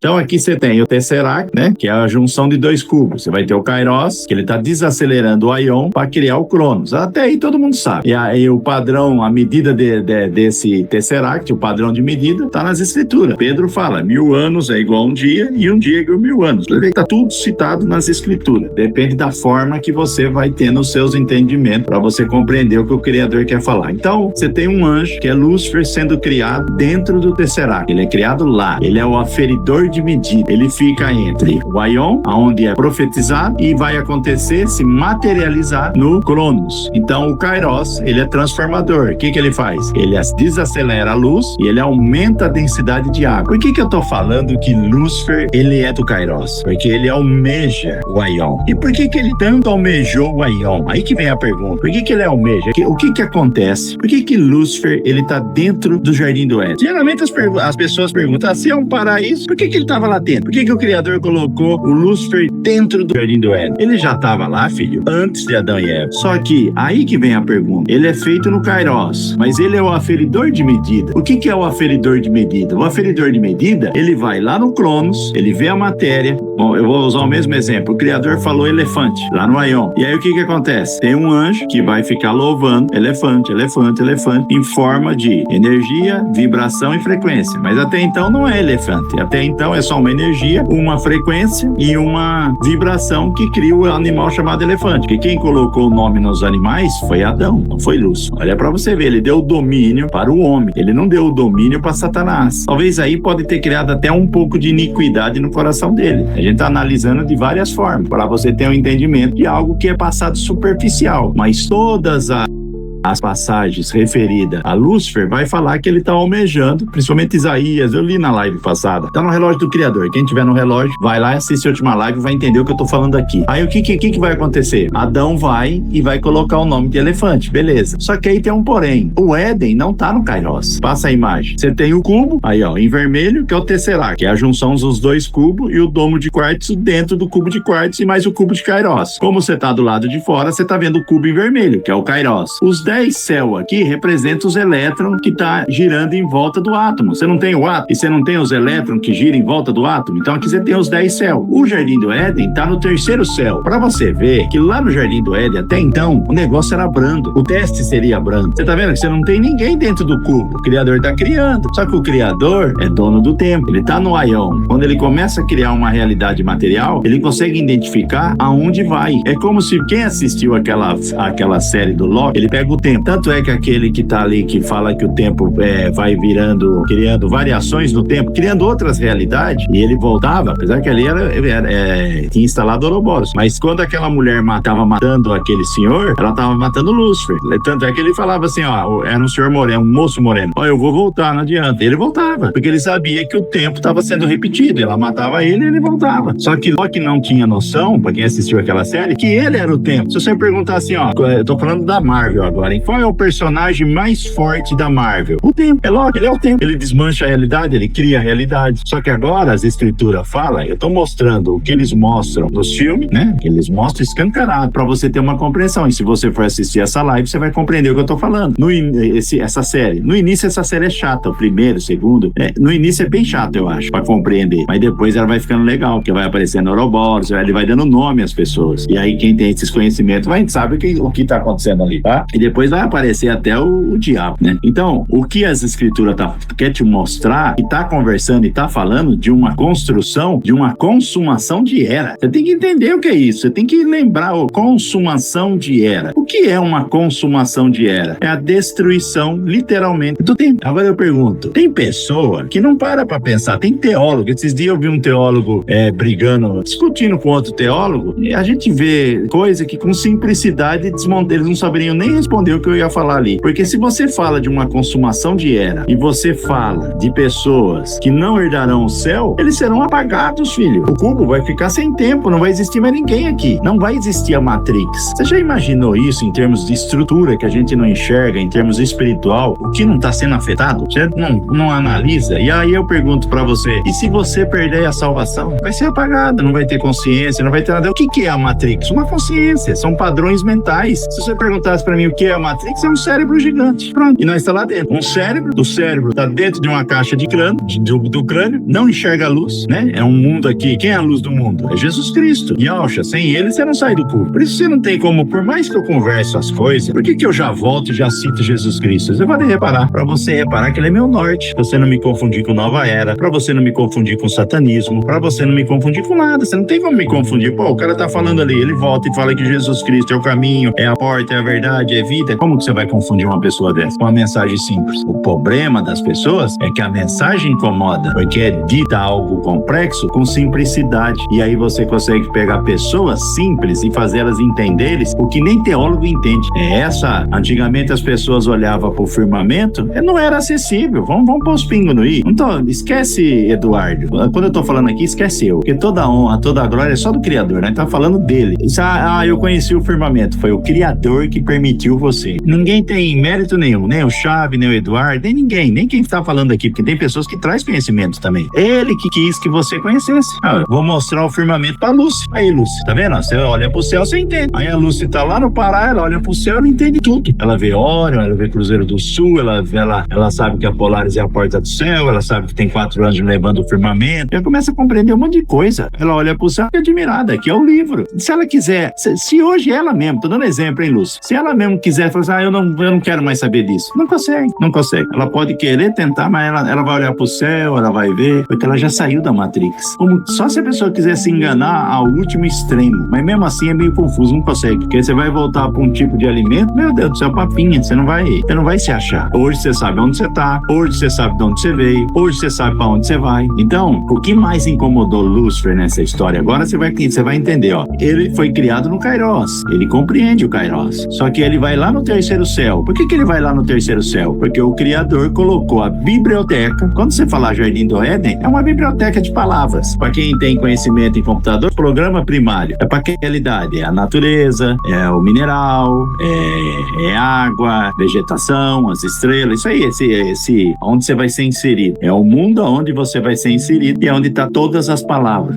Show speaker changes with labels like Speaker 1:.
Speaker 1: Então aqui você tem o Tesseract, né? Que é a junção de dois cubos. Você vai ter o Kairos, que ele está desacelerando o Aion para criar o Cronos. Até aí todo mundo sabe. E aí o padrão, a medida desse Tesseract, o padrão de medida, está nas escrituras. Pedro fala, 1000 anos é igual a um dia e um dia é igual a 1000 anos. Está tudo citado nas escrituras. Depende da forma que você vai ter nos seus entendimentos para você compreender o que o Criador quer falar. Então, você tem um anjo, que é Lúcifer, sendo criado dentro do Tesseract. Ele é criado lá. Ele é o aferidor de medida. Ele fica entre o Aion, onde é profetizado, e vai acontecer, se materializar no Cronos. Então, o Kairos, ele é transformador. O que ele faz? Ele desacelera a luz e ele aumenta a densidade de água. Por que eu tô falando que Lúcifer, ele é do Kairos? Porque ele almeja o Aion. E por que ele tanto almejou o Aion? Aí que vem a pergunta. Por que ele almeja? O que acontece? Por que Lúcifer, ele tá dentro do Jardim do Éden? Geralmente as pessoas perguntam, se é um paraíso, por que ele tava lá dentro? Por que o Criador colocou o Lúcifer dentro do Jardim do Éden? Ele já tava lá, filho, antes de Adão e Eva. Só que, aí que vem a pergunta. Ele é feito no Kairos, mas ele é o aferidor de medida. O que é o aferidor de medida? O aferidor de medida, ele vai lá no Cronos, ele vê a matéria. Bom, eu vou usar o mesmo exemplo. O Criador falou elefante, lá no Aion. E aí o que acontece? Tem um anjo que vai ficar louvando elefante, elefante, elefante, em forma de energia, vibração e frequência. Mas até então não é elefante. Até então é só uma energia, uma frequência e uma vibração que cria o animal chamado elefante. Porque quem colocou o nome nos animais foi Adão, não foi Lúcifer. Olha pra você ver, ele deu o domínio para o homem. Ele não deu o domínio para Satanás. Talvez aí pode ter criado até um pouco de iniquidade no coração dele. A gente está analisando de várias formas, para você ter um entendimento de algo que é passado superficial. Mas todas as passagens referidas a Lúcifer vai falar que ele está almejando, principalmente Isaías, eu li na live passada, está no relógio do Criador. Quem tiver no relógio, vai lá e assiste a última live e vai entender o que eu estou falando aqui. Aí o que vai acontecer? Adão vai e vai colocar o nome de elefante, beleza. Só que aí tem um porém, o Éden não está no Kairos. Passa a imagem. Você tem o cubo, aí ó, em vermelho, que é o Tesseract, que é a junção dos dois cubos, e o domo de quartzo dentro do cubo de quartzo e mais o cubo de Kairos. Como você está do lado de fora, você está vendo o cubo em vermelho, que é o Kairos. Os 10 céus aqui representam os elétrons que está girando em volta do átomo. Você não tem o átomo e você não tem os elétrons que giram em volta do átomo. Então aqui você tem os 10 céus. O Jardim do Éden está no terceiro céu. Para você ver que lá no Jardim do Éden, até então, o negócio era brando. O teste seria brando. Você tá vendo que você não tem ninguém dentro do cubo. O Criador está criando. Só que o Criador é dono do tempo. Ele está no Aion. Quando ele começa a criar uma realidade material, ele consegue identificar aonde vai. É como se quem assistiu aquela série do Loki, ele pega o tempo. Tanto é que aquele que tá ali, que fala que o tempo vai virando, criando variações no tempo, criando outras realidades, e ele voltava, apesar que ali tinha instalado Ouroboros. Mas quando aquela mulher tava matando aquele senhor, ela tava matando Lúcifer. Tanto é que ele falava assim, ó, era um senhor moreno, um moço moreno, ó, eu vou voltar, não adianta. Ele voltava, porque ele sabia que o tempo tava sendo repetido. Ela matava ele e ele voltava. Só que Loki não tinha noção, pra quem assistiu aquela série, que ele era o tempo. Se você perguntar assim, ó, eu tô falando da Marvel agora, hein? Qual é o personagem mais forte da Marvel? O tempo. É Loki, ele é o tempo. Ele desmancha a realidade, ele cria a realidade. Só que agora as escrituras falam, eu tô mostrando o que eles mostram nos filmes, né? Eles mostram escancarado pra você ter uma compreensão. E se você for assistir essa live, você vai compreender o que eu tô falando. Essa série. No início, essa série é chata. O primeiro, o segundo. No início é bem chato, eu acho, pra compreender. Mas depois ela vai ficando legal, porque vai aparecendo Ouroboros, ele vai dando nome às pessoas. E aí quem tem esses conhecimentos, a gente sabe o que tá acontecendo ali, tá? E depois vai aparecer até o diabo, né? Então, o que as escrituras quer te mostrar, e tá conversando e tá falando de uma construção, de uma consumação de era. Você tem que entender o que é isso. Você tem que lembrar consumação de era. O que é uma consumação de era? É a destruição, literalmente, do tempo. Agora eu pergunto, tem pessoa que não para pra pensar, tem teólogo. Esses dias eu vi um teólogo brigando, discutindo com outro teólogo, e a gente vê coisa que com simplicidade eles não saberiam nem responder o que eu ia falar ali. Porque se você fala de uma consumação de era e você fala de pessoas que não herdarão o céu, eles serão apagados, filho. O cubo vai ficar sem tempo, não vai existir mais ninguém aqui. Não vai existir a Matrix. Você já imaginou isso em termos de estrutura que a gente não enxerga, em termos espiritual? O que não está sendo afetado? Você não analisa? E aí eu pergunto pra você, e se você perder a salvação? Vai ser apagada, não vai ter consciência, não vai ter nada. O que é a Matrix? Uma consciência, são padrões mentais. Se você perguntasse pra mim o que é Matrix é um cérebro gigante. Pronto. E nós está lá dentro. Um cérebro, o cérebro está dentro de uma caixa de crânio, do crânio, não enxerga a luz, né? É um mundo aqui. Quem é a luz do mundo? É Jesus Cristo. E, Alcha, sem ele você não sai do cu. Por isso você não tem como, por mais que eu converse as coisas, por que eu já volto e já cito Jesus Cristo? Você pode reparar. Pra você reparar que ele é meu norte. Pra você não me confundir com Nova Era. Pra você não me confundir com satanismo. Pra você não me confundir com nada. Você não tem como me confundir. Pô, o cara tá falando ali, ele volta e fala que Jesus Cristo é o caminho, é a porta, é a verdade, é a vida. Como que você vai confundir uma pessoa dessa? Com uma mensagem simples. O problema das pessoas é que a mensagem incomoda, porque é dita algo complexo com simplicidade. E aí você consegue pegar pessoas simples e fazer elas entenderem o que nem teólogo entende. Antigamente as pessoas olhavam pro firmamento, não era acessível. Vamos pôr os pingos no i. Então, esquece, Eduardo. Quando eu tô falando aqui, esquece eu. Porque toda honra, toda glória é só do Criador, né? Tá falando dele. Eu conheci o firmamento. Foi o Criador que permitiu você. Ninguém tem mérito nenhum. Nem o Chave, nem o Eduardo, nem ninguém. Nem quem tá falando aqui. Porque tem pessoas que traz conhecimento também. Ele que quis que você conhecesse. Vou mostrar o firmamento pra Lúcia. Aí, Lúcia, tá vendo? Você olha pro céu, você entende. Aí a Lúcia tá lá no Pará, ela olha pro céu, ela entende tudo. Ela vê Órion, ela vê Cruzeiro do Sul, ela sabe que a Polaris é a porta do céu, ela sabe que tem 4 anos levando o firmamento. Ela começa a compreender um monte de coisa. Ela olha pro céu e fica admirada. Aqui é o livro. Se ela quiser, se hoje ela mesmo, tô dando exemplo, hein, Lúcia? Se ela mesmo quiser falar assim, eu não quero mais saber disso. Não consegue. Ela pode querer tentar, mas ela vai olhar pro céu, ela vai ver, porque ela já saiu da Matrix. Só se a pessoa quiser se enganar ao último extremo. Mas mesmo assim é meio confuso, não consegue. Porque você vai voltar pra um tipo de alimento, meu Deus do céu, papinha, você não vai se achar. Hoje você sabe onde você tá, hoje você sabe de onde você veio, hoje você sabe pra onde você vai. Então, o que mais incomodou Lúcifer nessa história? Agora você vai entender, ó. Ele foi criado no Kairos, ele compreende o Kairos. Só que ele vai lá no terceiro céu. Por que ele vai lá no terceiro céu? Porque o Criador colocou a biblioteca. Quando você falar Jardim do Éden, é uma biblioteca de palavras. Para quem tem conhecimento em computador, programa primário. É para que realidade? É a natureza, é o mineral, é água, vegetação, as estrelas. Isso aí, onde você vai ser inserido. É o mundo onde você vai ser inserido e é onde está todas as palavras.